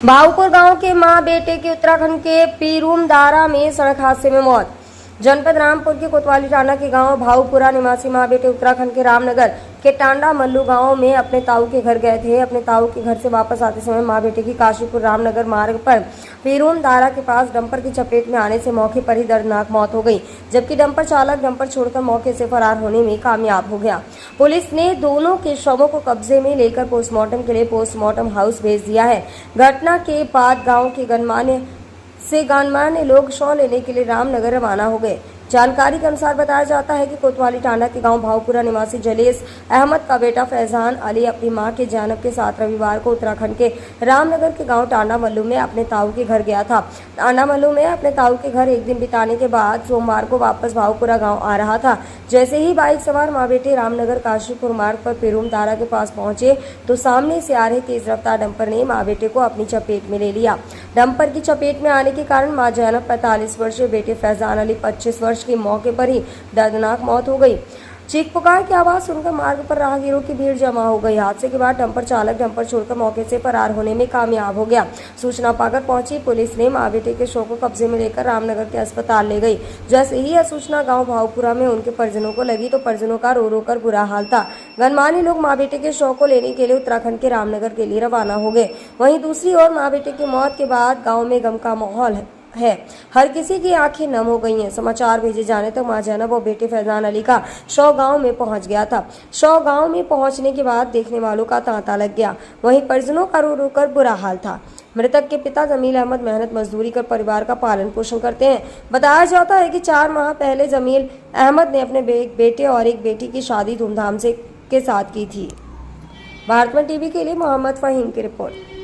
भाऊपुर गांव के मां बेटे की उत्तराखंड के पीरूमदारा में सड़क हादसे में मौत। जनपद रामपुर के कोतवाली टांडा के गांव भाऊपुरा निवासी मां बेटे उत्तराखंड के रामनगर के टांडा मल्लू गांव में अपने ताऊ के घर गए थे। अपने ताऊ के घर से वापस आते समय मां बेटे की काशीपुर रामनगर मार्ग पर पीरूमदारा के पास डंपर की चपेट में आने से मौके पर ही दर्दनाक मौत हो गई, जबकि डंपर चालक डंपर छोड़कर मौके से फरार होने में कामयाब हो गया। पुलिस ने दोनों के शवों को कब्जे में लेकर पोस्टमार्टम के लिए पोस्टमार्टम हाउस भेज दिया है। घटना के बाद गांव के गणमान्य लोग शव लेने के लिए रामनगर रवाना हो गए। जानकारी के अनुसार बताया जाता है कि कोतवाली टांडा के गांव भाऊपुरा निवासी जलेस अहमद का बेटा फैजान अली अपनी मां के जैनब के साथ रविवार को उत्तराखंड के रामनगर के गांव टांडा मल्लू में अपने ताऊ के घर गया था। टांडा मल्लू में अपने ताऊ के घर एक दिन बिताने के बाद सोमवार को वापस भाऊपुरा गाँव आ रहा था। जैसे ही बाइक सवार मां बेटे रामनगर काशीपुर मार्ग पर पीरूमदारा के पास पहुंचे तो सामने से आ रहे तेज रफ्तार डंपर ने मां बेटे को अपनी चपेट में ले लिया। डंपर की चपेट में आने के कारण मां जैनब 45 वर्षीय, बेटे फैजान अली 25 वर्ष की मौके पर ही दर्दनाक मौत हो गई। चीख पुकार की आवाज सुनकर मार्ग पर राहगीरों की भीड़ जमा हो गई। हादसे के बाद डंपर चालक डंपर छोड़कर मौके से फरार होने में कामयाब हो गया। सूचना पाकर पहुंची पुलिस ने मां बेटे के शव को कब्जे में लेकर रामनगर के अस्पताल ले गई। जैसे ही यह सूचना गांव भाऊपुरा में उनके परिजनों को लगी तो परिजनों का रो रो कर बुरा हाल था। गणमान्य लोग मां बेटे के शव को लेने के लिए उत्तराखंड के रामनगर के लिए रवाना हो गए। वहीं दूसरी ओर मां बेटे की मौत के बाद गाँव में गम का माहौल है। हर किसी की आंखें नम हो गई हैं। समाचार भेजे जाने तक मां जैनब और बेटे फैजान अली का शव गांव में पहुंच गया था। शव गांव में पहुंचने के बाद देखने वालों का तांता लग गया। वहीं परिजनों का रो रो कर बुरा हाल था। मृतक के पिता जमील अहमद मेहनत मजदूरी कर परिवार का पालन पोषण करते हैं। बताया जाता है कि 4 माह पहले जमील अहमद ने अपने बेटे और एक बेटी की शादी धूमधाम से के साथ की थी। भारतवन टीवी के लिए मोहम्मद फहीम की रिपोर्ट।